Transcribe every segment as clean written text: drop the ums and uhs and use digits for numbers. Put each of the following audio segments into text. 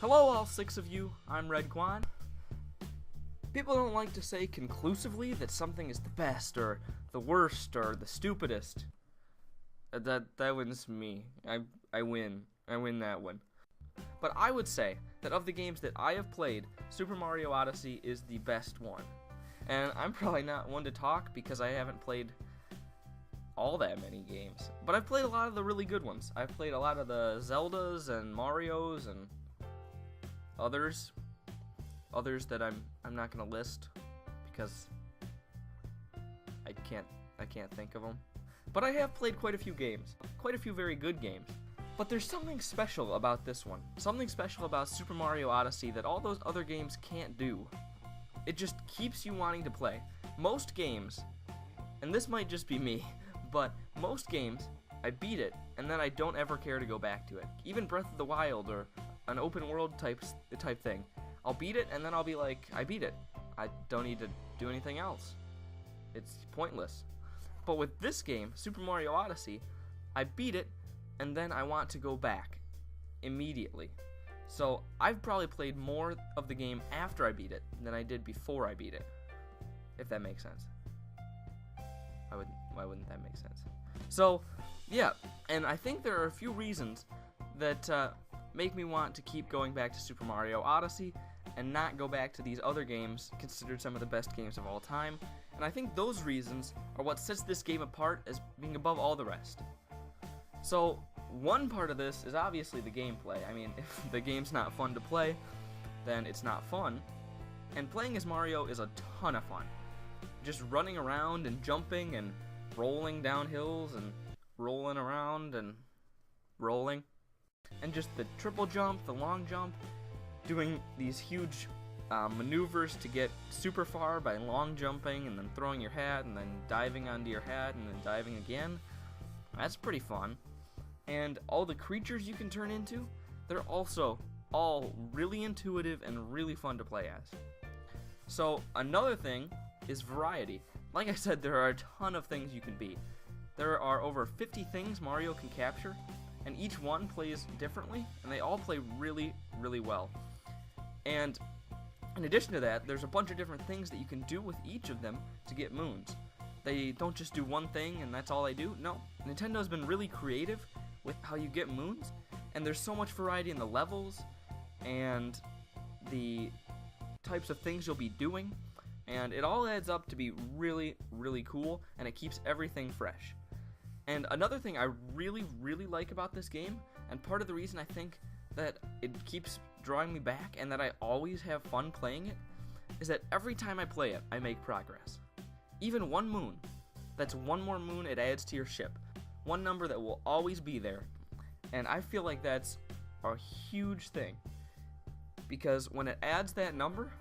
Hello all 6 of you, I'm Redkwan. People don't like to say conclusively that something is the best, or the worst, or the stupidest. That one's me. I win. I win that one. But I would say that of the games that I have played, Super Mario Odyssey is the best one. And I'm probably not one to talk because I haven't played all that many games. But I've played a lot of the really good ones. I've played a lot of the Zeldas and Marios and others that I'm not gonna list because I can't think of them. But I have played quite a few games, quite a few very good games. But there's something special about this one, something special about Super Mario Odyssey that all those other games can't do. It just keeps you wanting to play. Most games, and this might just be me, but most games, I beat it, and then I don't ever care to go back to it. Even Breath of the Wild or an open world type thing. I'll beat it, and then I'll be like, I beat it. I don't need to do anything else. It's pointless. But with this game, Super Mario Odyssey, I beat it, and then I want to go back immediately. So I've probably played more of the game after I beat it than I did before I beat it, if that makes sense. Why wouldn't that make sense? So, yeah, and I think there are a few reasons that make me want to keep going back to Super Mario Odyssey and not go back to these other games considered some of the best games of all time. And I think those reasons are what sets this game apart as being above all the rest. So, one part of this is obviously the gameplay. I mean, if the game's not fun to play, then it's not fun. And playing as Mario is a ton of fun. Just running around and jumping and rolling down hills and rolling around and rolling. And just the triple jump, the long jump, doing these huge maneuvers to get super far by long jumping and then throwing your hat and then diving onto your hat and then diving again. That's pretty fun. And all the creatures you can turn into, they're also all really intuitive and really fun to play as. So another thing is variety. Like I said, there are a ton of things you can be. There are over 50 things Mario can capture, and each one plays differently, and they all play really, really well. And in addition to that, there's a bunch of different things that you can do with each of them to get moons. They don't just do one thing and that's all they do. No, Nintendo's been really creative with how you get moons, and there's so much variety in the levels and the types of things you'll be doing, and it all adds up to be really, really cool, and it keeps everything fresh. And another thing I really, really like about this game, and part of the reason I think that it keeps drawing me back and that I always have fun playing it, is that every time I play it, I make progress. Even one moon, that's one more moon it adds to your ship. One number that will always be there. And I feel like that's a huge thing. Because when it adds that number,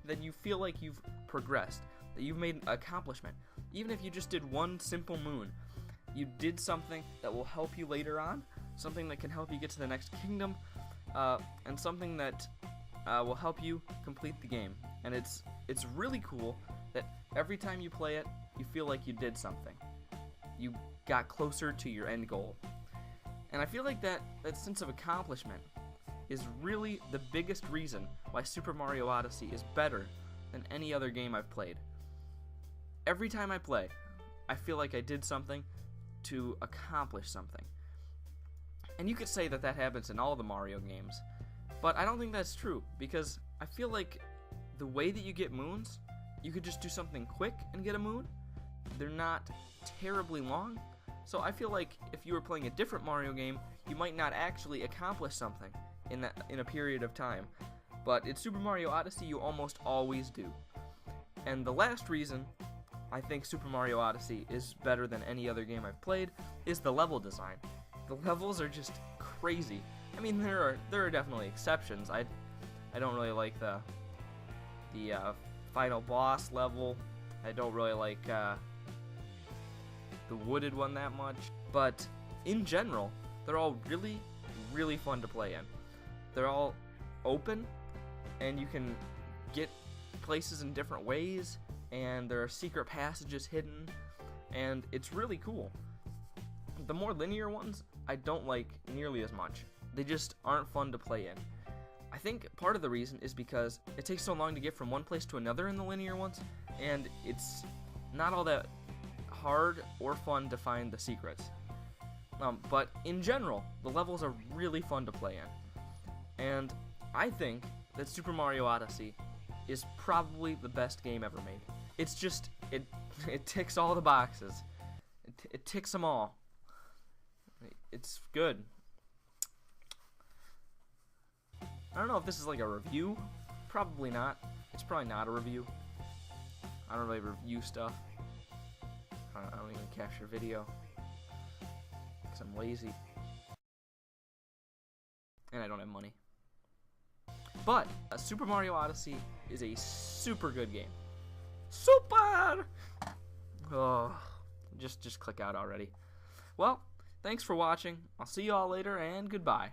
then you feel like you've progressed, that you've made an accomplishment. Even if you just did one simple moon, you did something that will help you later on, something that can help you get to the next kingdom, and something that will help you complete the game. And it's really cool that every time you play it, you feel like you did something. You got closer to your end goal. And I feel like that sense of accomplishment is really the biggest reason why Super Mario Odyssey is better than any other game I've played. Every time I play, I feel like I did something to accomplish something. And you could say that happens in all the Mario games, but I don't think that's true, because I feel like the way that you get moons, you could just do something quick and get a moon. They're not terribly long, so I feel like if you were playing a different Mario game, you might not actually accomplish something in a period of time. But in Super Mario Odyssey, you almost always do. And the last reason I think Super Mario Odyssey is better than any other game I've played is the level design. The levels are just crazy. I mean, there are definitely exceptions. I don't really like the final boss level. I don't really like the wooded one that much. But in general, they're all really, really fun to play in. They're all open, and you can get places in different ways, and there are secret passages hidden, and it's really cool. The more linear ones, I don't like nearly as much. They just aren't fun to play in. I think part of the reason is because it takes so long to get from one place to another in the linear ones, and it's not all that hard or fun to find the secrets. But in general, the levels are really fun to play in. And I think that Super Mario Odyssey is probably the best game ever made. It's just, it ticks all the boxes. It ticks them all. It's good. I don't know if this is like a review. Probably not. It's probably not a review. I don't really review stuff. I don't even capture video. Because I'm lazy. And I don't have money. But Super Mario Odyssey is a super good game. Super! Oh, just click out already. Well, thanks for watching. I'll see you all later, and goodbye.